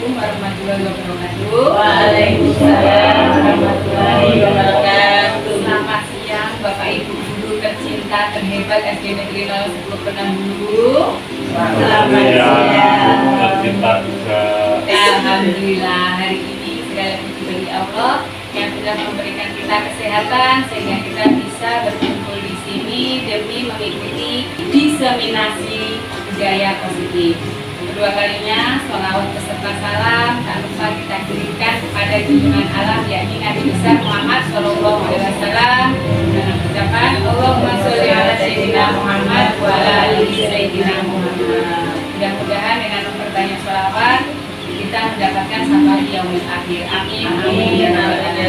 Assalamualaikum warahmatullahi wabarakatuh. Waalaikumsalam warahmatullahi wabarakatuh. Selamat siang Bapak Ibu guru tercinta terhebat SD Negeri 010 Penanggung. Selamat siang. Tercinta juga. Alhamdulillah hari ini segala puji bagi Allah yang sudah memberikan kita kesehatan sehingga kita bisa berkumpul di sini demi mengikuti diseminasi budaya positif. Kedua kalinya, sholawat beserta salam tak lupa kita kirimkan kepada junjungan alam yakni Nabi besar Muhammad Shallallahu Alaihi Wasallam dengan ucapan Allahumma sholli ala Sayyidina Muhammad wa ala ali Sayyidina Muhammad. Mudah-mudahan dengan memperbanyak sholawat kita mendapatkan syafaat yaumil akhir. Amin. Amin. Ya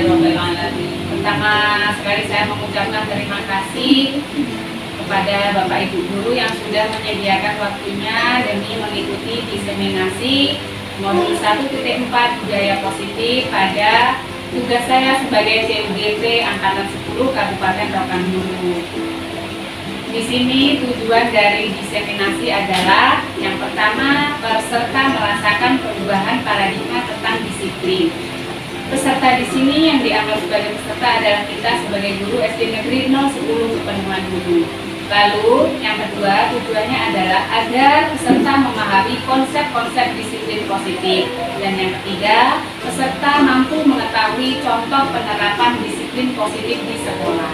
Rabbal alamin. Pertama sekali saya mengucapkan terima kasih kepada Bapak Ibu guru yang sudah menyediakan waktunya demi mengikuti diseminasi modul 1.4 budaya positif pada tugas saya sebagai CUGP Angkatan 10 Kabupaten Rokan-Hulu. Di sini tujuan dari diseminasi adalah yang pertama, peserta merasakan perubahan paradigma tentang disiplin. Peserta di sini yang dianggap sebagai peserta adalah kita sebagai guru SD Negeri 010 Kepenuhan Hulu. Lalu yang kedua tujuannya adalah agar peserta memahami konsep-konsep disiplin positif. Dan yang ketiga, peserta mampu mengetahui contoh penerapan disiplin positif di sekolah.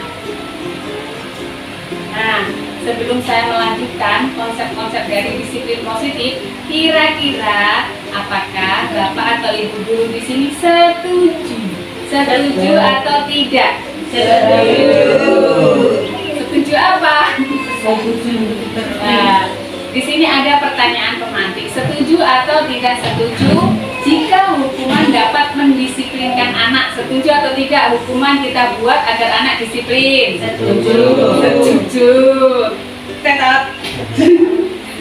Nah, sebelum saya melanjutkan konsep-konsep dari disiplin positif, kira-kira apakah Bapak atau Ibu guru di sini setuju atau tidak? Setuju apa? Nah, di sini ada pertanyaan pemantik. Setuju atau tidak setuju jika hukuman dapat mendisiplinkan anak? Setuju atau tidak hukuman kita buat agar anak disiplin? Setuju. Setuju. Tetap.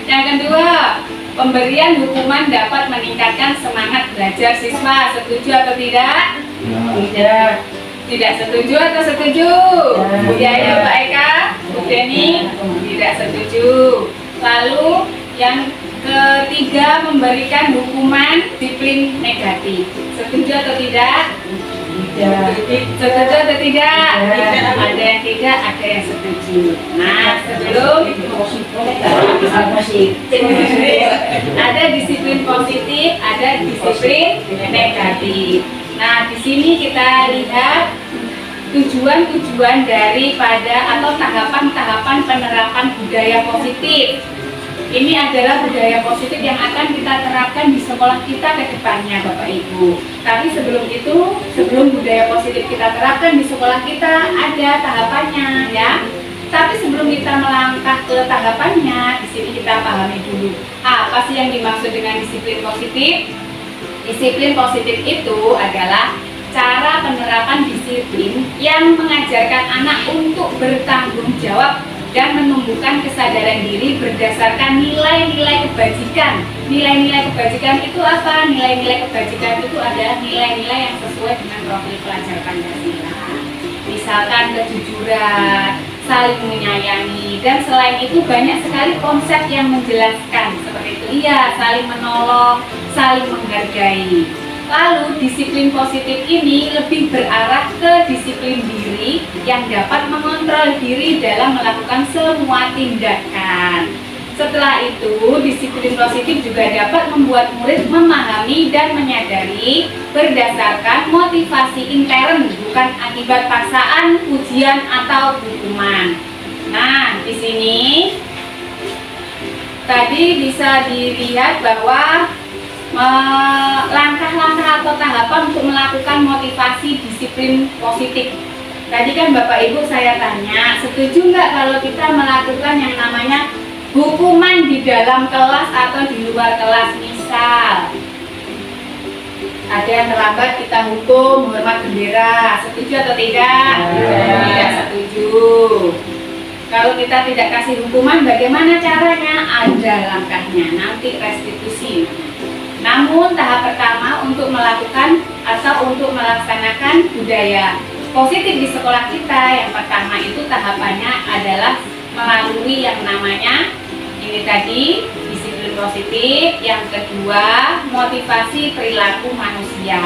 Yang kedua, pemberian hukuman dapat meningkatkan semangat belajar siswa. Setuju atau tidak? Tidak. Tidak setuju atau setuju? Ya, Mbak Eka, Bu Deni, tidak setuju. Lalu yang ketiga, memberikan hukuman disiplin negatif. Setuju atau tidak? Tidak. Setuju atau tidak? Ada yang tidak, ada yang setuju. Nah, sebelum ada disiplin positif, ada disiplin negatif. Nah, di sini kita lihat tujuan-tujuan daripada atau tahapan-tahapan penerapan budaya positif. Ini adalah budaya positif yang akan kita terapkan di sekolah kita ke depannya, Bapak Ibu. Tapi sebelum itu, sebelum budaya positif kita terapkan di sekolah kita, ada tahapannya, ya. Tapi sebelum kita melangkah ke tahapannya, di sini kita pahami dulu apa sih yang dimaksud dengan disiplin positif. Disiplin positif itu adalah cara penerapan disiplin yang mengajarkan anak untuk bertanggung jawab dan menumbuhkan kesadaran diri berdasarkan nilai-nilai kebajikan. Nilai-nilai kebajikan itu apa? Nilai-nilai kebajikan itu adalah nilai-nilai yang sesuai dengan profil pelajar Pancasila. Misalkan kejujuran, saling menyayangi, dan selain itu banyak sekali konsep yang menjelaskan seperti itu. Iya, saling menolong, saling menghargai. Lalu disiplin positif ini lebih berarah ke disiplin diri yang dapat mengontrol diri dalam melakukan semua tindakan. Setelah itu, disiplin positif juga dapat membuat murid memahami dan menyadari berdasarkan motivasi intern, bukan akibat paksaan, ujian, atau hukuman. Nah, di sini tadi bisa dilihat bahwa langkah-langkah atau tahapan untuk melakukan motivasi disiplin positif. Tadi kan Bapak Ibu saya tanya, setuju nggak kalau kita melakukan yang namanya hukuman di dalam kelas atau di luar kelas? Misal ada yang terlambat, kita hukum hormat bendera. Setuju atau tidak? Tidak setuju. Kalau kita tidak kasih hukuman, bagaimana caranya? Ada langkahnya, nanti restitusi. Namun tahap pertama untuk melakukan atau untuk melaksanakan budaya positif di sekolah kita, yang pertama itu tahapannya adalah melalui yang namanya ini tadi disiplin disiplin positif. Yang kedua, motivasi perilaku manusia.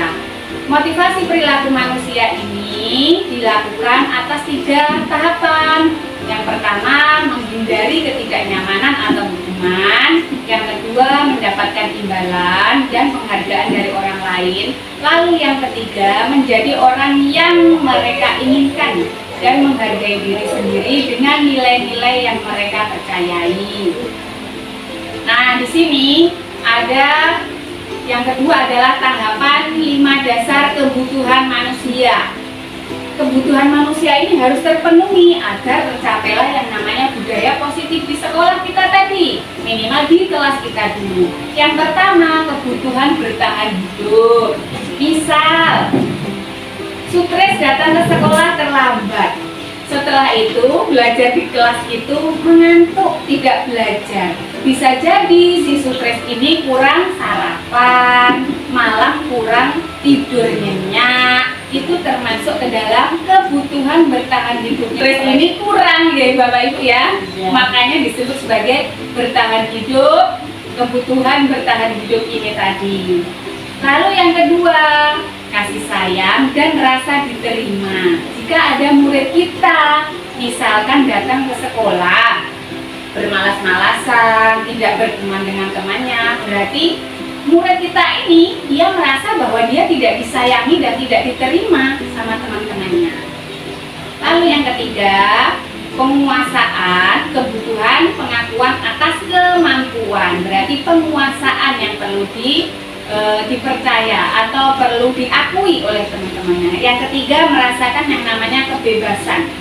Motivasi perilaku manusia ini dilakukan atas 3 tahapan. Yang pertama, menghindari ketidaknyamanan atau hukuman. Yang kedua, mendapatkan imbalan dan penghargaan dari orang lain. Lalu yang ketiga, menjadi orang yang mereka inginkan dan menghargai diri sendiri dengan nilai-nilai yang mereka percayai. Nah, di sini ada yang kedua adalah tahapan 5 dasar kebutuhan manusia. Kebutuhan manusia ini harus terpenuhi agar tercapailah yang namanya budaya positif di sekolah kita tadi, minimal di kelas kita dulu. Yang pertama, kebutuhan bertahan hidup. Misal, Sukres datang ke sekolah terlambat. Setelah itu, belajar di kelas itu mengantuk, tidak belajar. Bisa jadi si Sukres ini kurang sarapan, malah kurang tidur nyenyak. Itu termasuk ke dalam kebutuhan bertahan hidup. Sukres ini kurang ya Bapak Ibu ya. Makanya disebut sebagai bertahan hidup, kebutuhan bertahan hidup ini tadi. Lalu yang kedua, kasih sayang dan rasa diterima. Jika ada murid kita, misalkan datang ke sekolah, bermalas-malasan, tidak berteman dengan temannya, berarti murid kita ini, dia merasa bahwa dia tidak disayangi dan tidak diterima sama teman-temannya. Lalu yang ketiga, penguasaan kebutuhan pengakuan atas kemampuan. Berarti penguasaan yang perlu dipercaya atau perlu diakui oleh teman-temannya. Yang ketiga, merasakan yang namanya kebebasan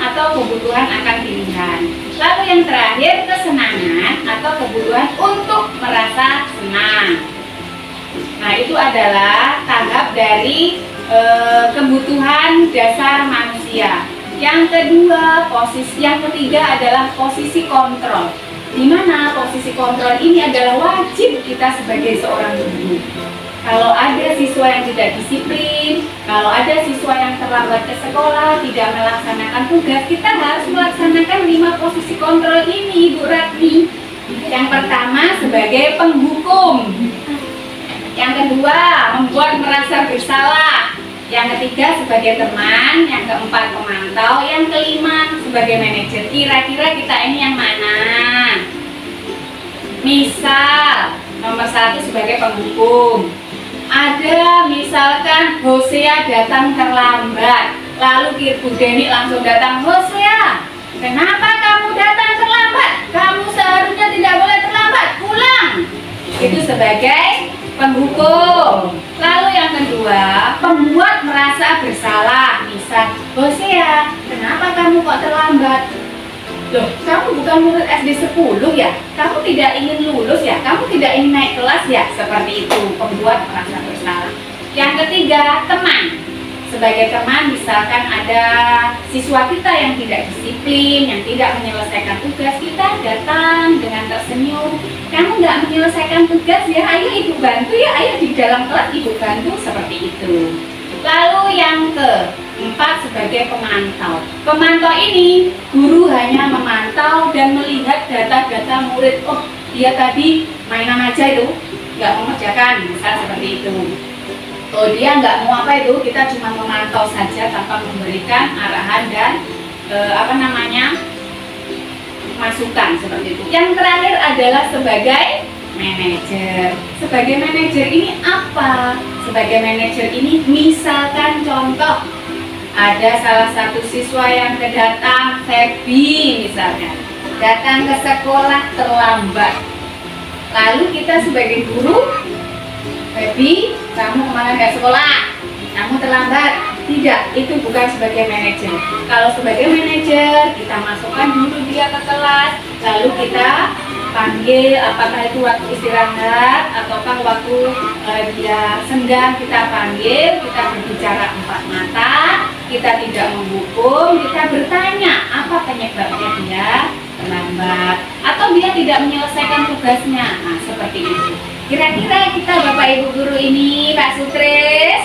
atau kebutuhan akan pilihan. Lalu yang terakhir, kesenangan atau kebutuhan untuk merasa senang. Nah, itu adalah tahap dari kebutuhan dasar manusia. Yang ketiga adalah posisi kontrol. Di mana posisi kontrol ini adalah wajib kita sebagai seorang guru. Kalau ada siswa yang tidak disiplin, kalau ada siswa yang terlambat ke sekolah, tidak melaksanakan tugas, kita harus melaksanakan 5 posisi kontrol ini, Bu Ratni. Yang pertama sebagai penghukum. Yang kedua, membuat merasa bersalah. Yang ketiga sebagai teman, yang keempat pemantau, yang kelima sebagai manajer. Kira-kira kita ini yang mana? Misal, nomor 1 sebagai penghukum. Ada misalkan Hosea datang terlambat, lalu Bu Deni langsung datang, Hosea, kenapa kamu datang terlambat? Kamu seharusnya tidak boleh terlambat, pulang. Itu sebagai penghukum. Lalu yang kedua, pembuat merasa bersalah. Misal, Hosea, kenapa kamu kok terlambat? Loh, kamu bukan murid SD 10 ya? Kamu tidak ingin lulus ya? Kamu tidak ingin naik kelas ya? Seperti itu, pembuat merasa bersalah. Yang ketiga, teman. Sebagai teman, misalkan ada siswa kita yang tidak disiplin, yang tidak menyelesaikan tugas, kita datang dengan tersenyum. Kamu nggak menyelesaikan tugas ya? Ayo ibu bantu ya, ayo di dalam kelas ibu bantu, seperti itu. Lalu yang keempat sebagai pemantau. Pemantau ini, guru hanya memantau dan melihat data-data murid. Oh, dia tadi mainan aja itu, nggak mengerjakan, misal seperti itu. Oh, dia nggak mau apa itu, kita cuma memantau saja tanpa memberikan arahan dan masukan seperti itu. Yang terakhir adalah sebagai manajer. Sebagai manajer ini apa? Sebagai manajer ini misalkan contoh, ada salah satu siswa yang kedatang, Febi misalkan, datang ke sekolah terlambat. Lalu kita sebagai guru, Febi, kamu kemana nggak sekolah? Kamu terlambat. Tidak, itu bukan sebagai manajer. Kalau sebagai manajer, kita masukkan dulu dia ke kelas, lalu kita panggil, apakah itu waktu istirahat ataukah waktu dia senggang, kita panggil, kita berbicara 4 mata, kita tidak menghukum, kita bertanya apa penyebabnya dia terlambat atau dia tidak menyelesaikan tugasnya. Nah, seperti itu. Kira-kira kita Bapak Ibu guru ini, Pak Sukres,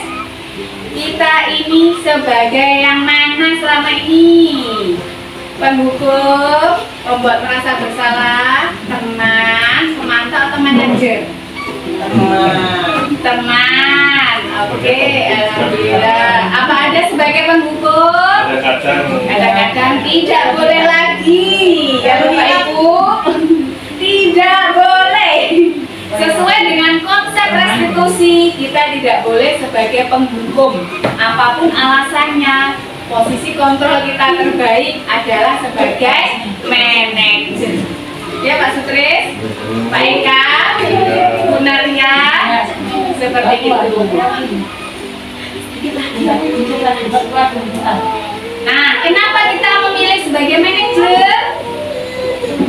kita ini sebagai yang mana selama ini? Penghukum, pembuat merasa bersalah, teman, manajer? Teman. Oke, alhamdulillah. Apa ada sebagai penghukum? Kadang-kadang tidak boleh lagi. Ya Bapak Ibu, tidak boleh. Sesuai dengan konsep restitusi, kita tidak boleh sebagai penghukum. Apapun alasannya, posisi kontrol kita terbaik adalah sebagai manajer. Ya Pak Sutris, Pak Eka, Bu Naria, seperti itu. Nah, kenapa kita memilih sebagai manajer?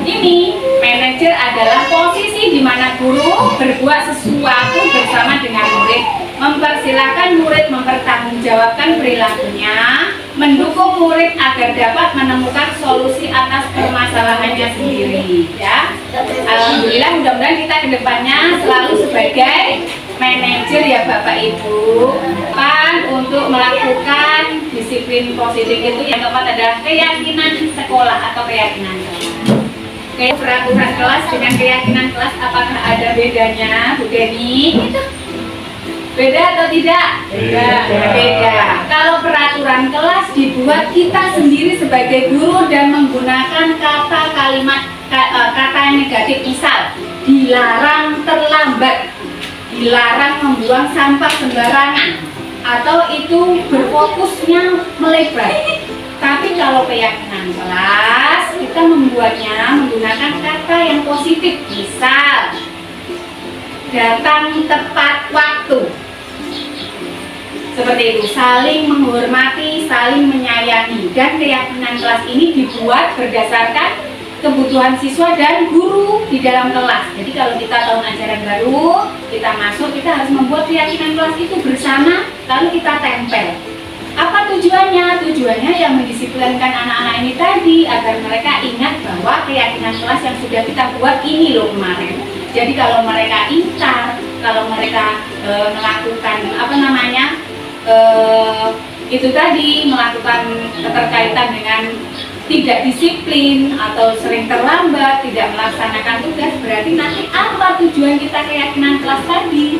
Ini manajer adalah posisi di mana guru berbuat sesuatu bersama dengan murid, mempersilahkan murid mempertanggungjawabkan perilakunya, mendukung murid agar dapat menemukan solusi atas permasalahannya sendiri. Ya, alhamdulillah, mudah-mudahan kita kedepannya selalu sebagai manajer ya Bapak Ibu. Untuk melakukan disiplin positif itu yang keempat adalah keyakinan sekolah atau keyakinan kelas. Peraturan kelas dengan keyakinan kelas, apakah ada bedanya, Bu Deni? Beda atau tidak? Beda. Kalau peraturan kelas dibuat kita sendiri sebagai guru dan menggunakan kata kalimat kata yang negatif, misal dilarang terlambat, dilarang membuang sampah sembarangan, atau itu berfokusnya melebar. Tapi kalau keyakinan kelas, kita membuatnya menggunakan kata yang positif, misal datang tepat waktu. Seperti itu, saling menghormati, saling menyayangi. Dan keyakinan kelas ini dibuat berdasarkan kebutuhan siswa dan guru di dalam kelas. Jadi kalau kita tahun ajaran baru, kita masuk, kita harus membuat keyakinan kelas itu bersama, lalu kita tempel. Apa tujuannya? Tujuannya yang mendisiplinkan anak-anak ini tadi, agar mereka ingat bahwa keyakinan kelas yang sudah kita buat ini loh kemarin. Jadi kalau mereka ingkar, kalau mereka melakukan itu tadi, melakukan keterkaitan dengan tidak disiplin atau sering terlambat, tidak melaksanakan tugas, berarti nanti apa tujuan kita keyakinan kelas tadi?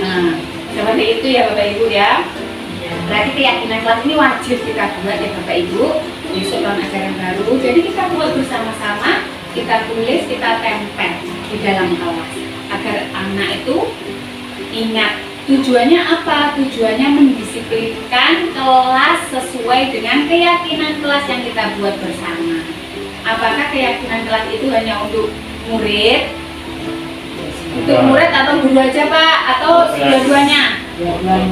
Nah, seperti itu ya Bapak Ibu ya. Berarti keyakinan kelas ini wajib kita buat ya Bapak Ibu, besok tahun ajaran baru. Jadi kita buat bersama-sama, kita tulis, kita tempel di dalam kelas, agar anak itu ingat. Tujuannya apa? Tujuannya mendisiplinkan kelas sesuai dengan keyakinan kelas yang kita buat bersama. Apakah keyakinan kelas itu hanya untuk murid? Untuk murid atau guru aja Pak? Atau dua-duanya?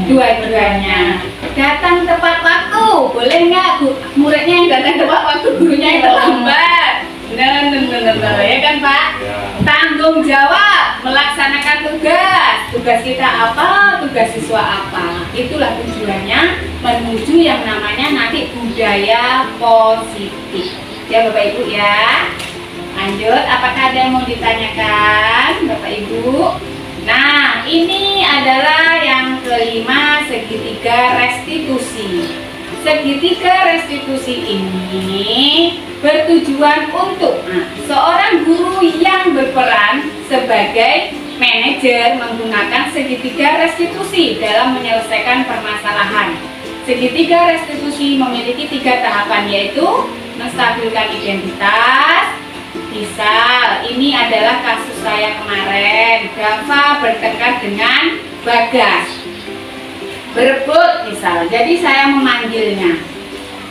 Dua-duanya. Datang tepat waktu, boleh nggak muridnya yang datang tepat waktu, gurunya yang terlambat? Nah, ya kan Pak? Tanggung jawab, melaksanakan tugas. Tugas kita apa? Tugas siswa apa? Itulah tujuannya, menuju yang namanya nanti budaya positif. Ya Bapak Ibu ya. Lanjut, apakah ada yang mau ditanyakan Bapak Ibu? Nah, ini adalah yang kelima, segitiga restitusi. Segitiga restitusi ini bertujuan untuk seorang guru yang berperan sebagai manajer menggunakan segitiga restitusi dalam menyelesaikan permasalahan. Segitiga restitusi memiliki 3 tahapan, yaitu menstabilkan identitas. Misal, ini adalah kasus saya kemarin, Dava bertengkar dengan Bagas, berebut misal. Jadi saya memanggilnya,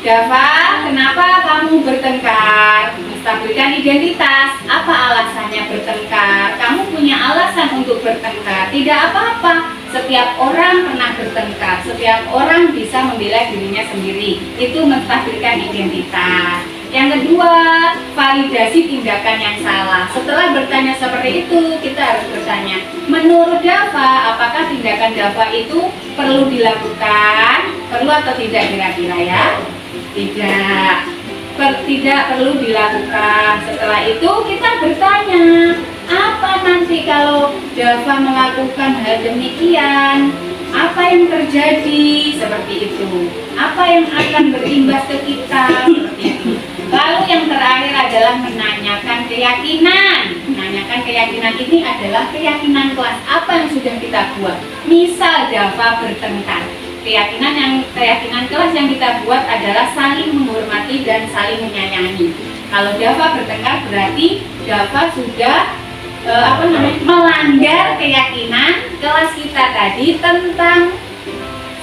Dava, kenapa kamu bertengkar? Menstabilkan identitas. Apa alasannya bertengkar? Kamu punya alasan untuk bertengkar? Tidak apa-apa. Setiap orang pernah bertengkar. Setiap orang bisa membela dirinya sendiri. Itu menstabilkan identitas. Yang kedua, validasi tindakan yang salah. Setelah bertanya seperti itu, kita harus bertanya, menurut Dava, apakah tindakan Dava itu perlu dilakukan? Perlu atau tidak kira-kira ya? Tidak perlu dilakukan. Setelah itu kita bertanya, apa nanti kalau Dava melakukan hal demikian? Apa yang terjadi? Seperti itu. Apa yang akan berimbas ke kita? Seperti itu. Lalu yang terakhir adalah menanyakan keyakinan. Menanyakan namanya keyakinan ini adalah keyakinan kelas. Apa yang sudah kita buat? Misal Dava bertengkar. Keyakinan kelas yang kita buat adalah saling menghormati dan saling menyayangi. Kalau Dava bertengkar berarti Dava sudah melanggar keyakinan kelas kita tadi tentang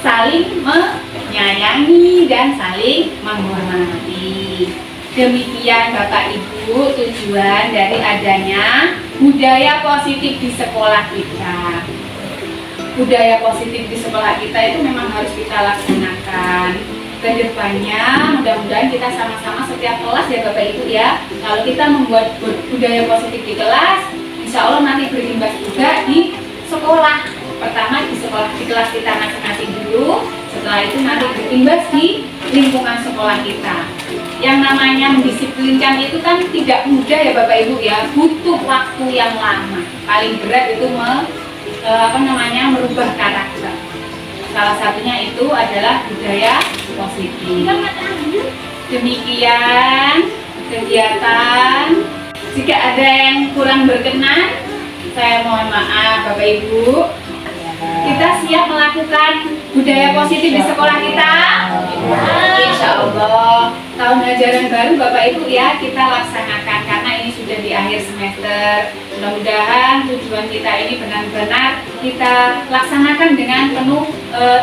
saling menyayangi dan saling menghormati. Demikian Bapak Ibu tujuan dari adanya budaya positif di sekolah kita. Budaya positif di sekolah kita itu memang harus kita laksanakan. Kedepannya mudah-mudahan kita sama-sama setiap kelas ya Bapak Ibu ya. Kalau kita membuat budaya positif di kelas, insya Allah nanti berimbas juga di sekolah. Pertama di kelas kita masing-masing dulu. Setelah itu nanti berimbas di lingkungan sekolah kita. Yang namanya mendisiplinkan itu kan tidak mudah ya Bapak Ibu ya, butuh waktu yang lama. Paling berat itu merubah karakter. Salah satunya itu adalah budaya positif. Demikian kegiatan. Jika ada yang kurang berkenan, saya mohon maaf Bapak Ibu. Kita siap melakukan budaya positif di sekolah kita? Insya Allah. Tahun ajaran baru Bapak Ibu ya kita laksanakan karena ini sudah di akhir semester. Mudah-mudahan tujuan kita ini benar-benar kita laksanakan dengan penuh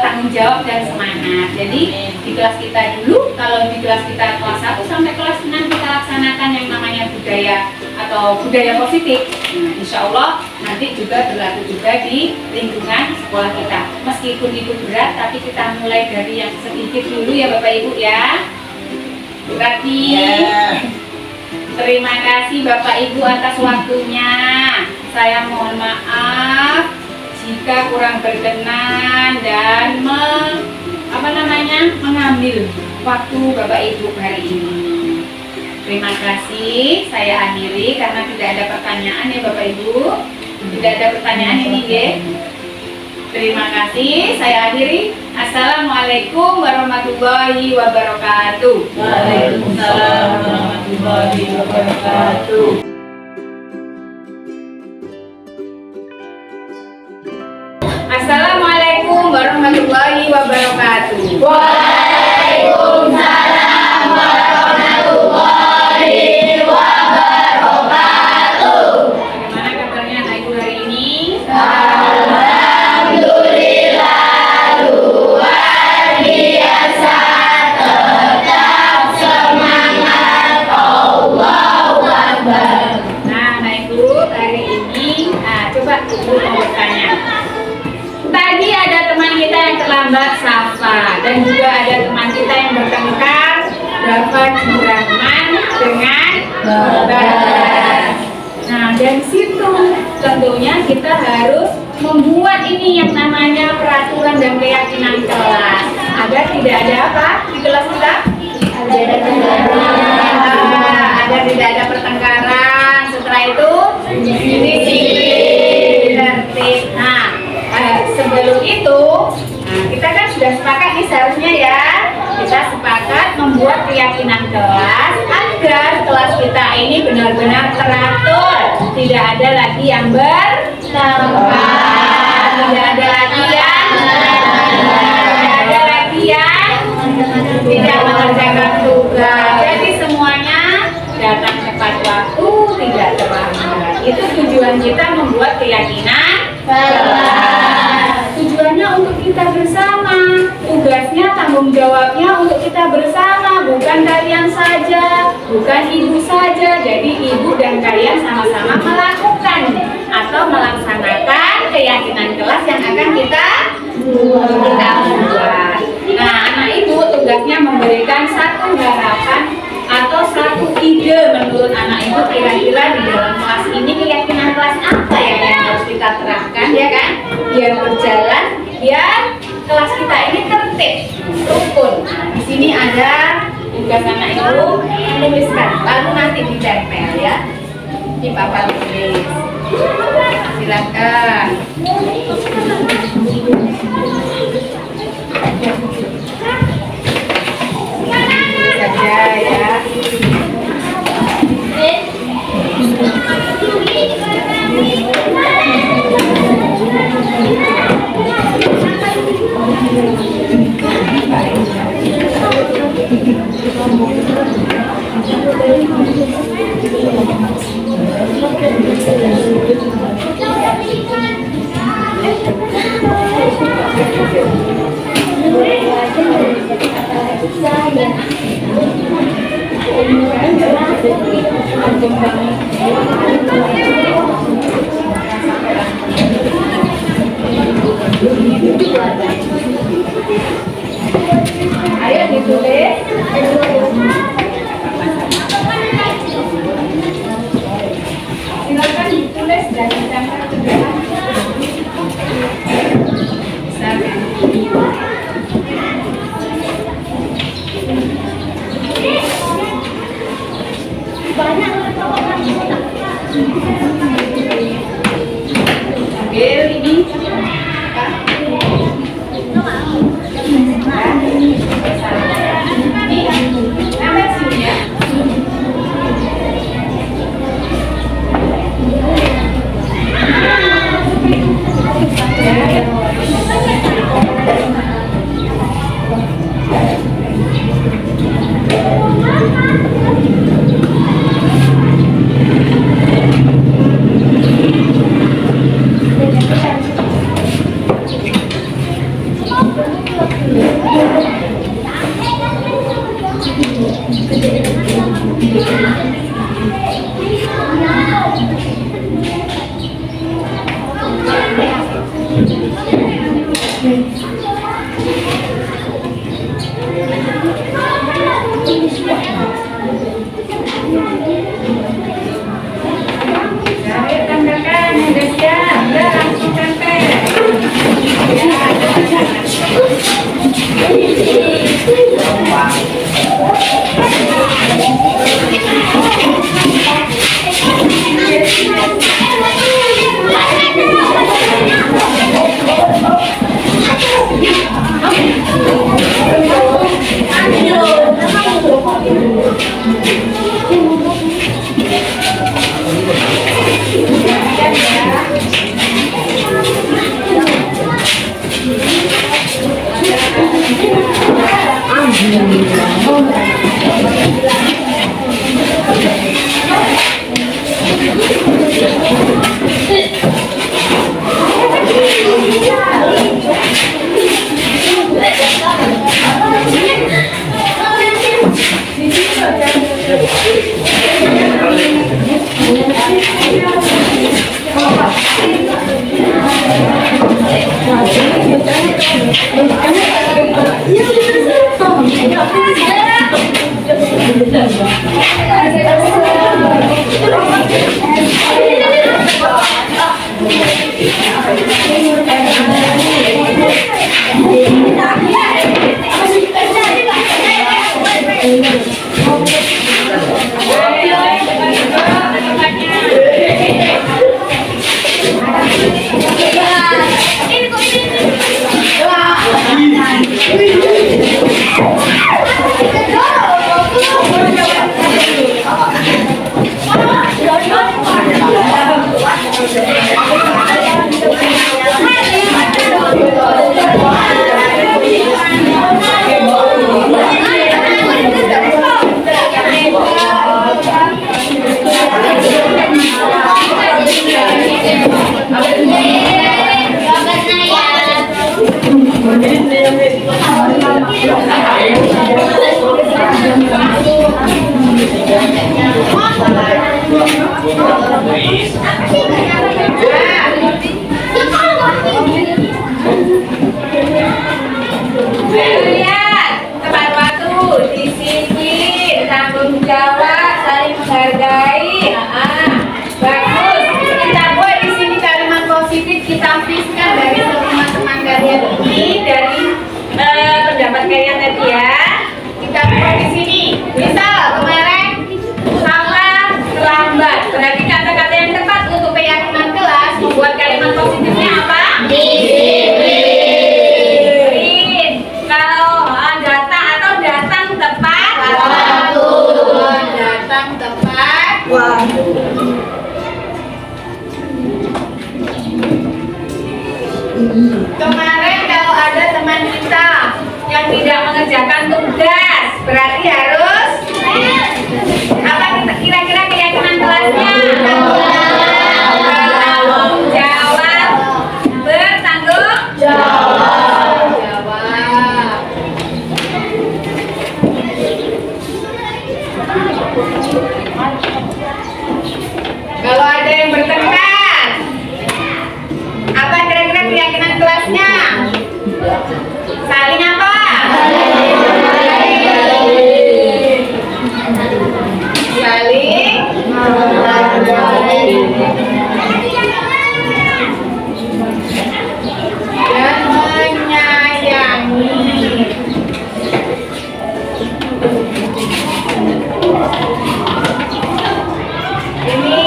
tanggung jawab dan semangat. Jadi di kelas kita dulu, kalau di kelas kita kelas 1 sampai kelas 6 kita laksanakan yang namanya budaya atau budaya positif. Nah, insya Allah nanti juga berlaku juga di lingkungan sekolah kita. Meskipun itu berat, tapi kita mulai dari yang sedikit dulu ya Bapak Ibu ya. Berarti terima kasih Bapak Ibu atas waktunya. Saya mohon maaf jika kurang berkenan dan mengambil waktu Bapak Ibu hari ini. Terima kasih. Saya akhiri karena tidak ada pertanyaan ya Bapak Ibu. Tidak ada pertanyaan ini ya. Terima kasih. Saya akhiri. Assalamualaikum warahmatullahi wabarakatuh. Waalaikumsalam warahmatullahi wabarakatuh. Assalamualaikum warahmatullahi wabarakatuh. Waalaikumsalam warahmatullahi wabarakatuh. Bagaimana kabarnya anak ibu hari ini? Alhamdulillah luar biasa, tetap semangat, Allahu Akbar. Nah, anak ibu hari ini, coba ibu mau bertanya. Tadi ada teman kita yang terlambat Safa dan juga ada teman kita yang bertengkar Dava Jurahman dengan Bagas. Nah, dari situ tentunya kita harus membuat ini yang namanya peraturan dan keyakinan kelas agar tidak ada apa di kelas kita? Agar tidak ada pertengkaran. Setelah itu disiplin, tertib. Nah, sebelum itu kita kan sudah sepakat nih seharusnya ya, kita sepakat membuat keyakinan kelas agar kelas kita ini benar-benar teratur, tidak ada lagi yang bertengkar, tidak ada lagi yang tidak mengerjakan tugas. Jadi semuanya datang tepat waktu, tidak terlambat. Itu tujuan kita membuat keyakinan kelas. Tujuannya untuk kita bersama, tugasnya, tanggung jawabnya untuk kita bersama, bukan kalian saja, bukan ibu saja. Jadi ibu dan kalian sama-sama melakukan atau melaksanakan keyakinan kelas yang akan kita buat. Nah, anak ibu tugasnya memberikan satu harapan atau satu ide menurut anak ibu kira-kira di dalam kelas ini keyakinan kelas apa ya yang harus kita terapkan ya kan, biar berjalan, biar kelas kita ini tertib, rukun. Nah, di sini ada tugas anak ibu menuliskan, lalu nanti ditempel ya di papan tulis. Silakan. Saja ya. Ayo ditulis. Silakan ditulis dan dicatat juga. Ambil ini. Nama sini. Lihat, tepat waktu, disiplin, tanggung jawab, saling menghargai. Bagus. Kita buat di sini kalimat positif, kita tuliskan dari teman-teman kalian ini dari pendapat kalian tadi ya. Kita buat di sini. Misal kemarin salah terlambat. Berarti kata-kata yang tepat untuk keyakinan kelas membuat kalimat positifnya apa? Disiplin. Kalau datang atau datang tepat waktu. Datang tepat waktu. Kemarin kalau ada teman kita yang tidak mengerjakan tugas, berarti harus apa? Kalau ada yang bertengkar, apa kira-kira keyakinan kelasnya? Saling apa? Dan menyayangi. Ini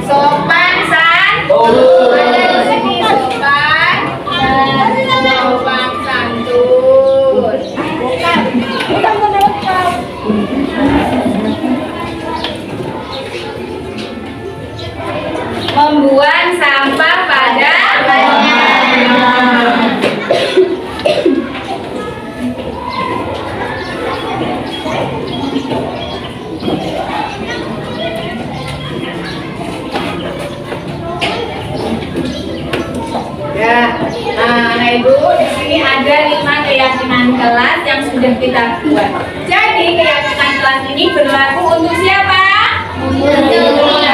sopan santun. Ada di sini sopan santun. Membuang sampah pada ya. Nah, Ibu, di sini ada 5 keyakinan kelas yang sudah kita buat. Jadi keyakinan kelas ini berlaku untuk siapa? Untuk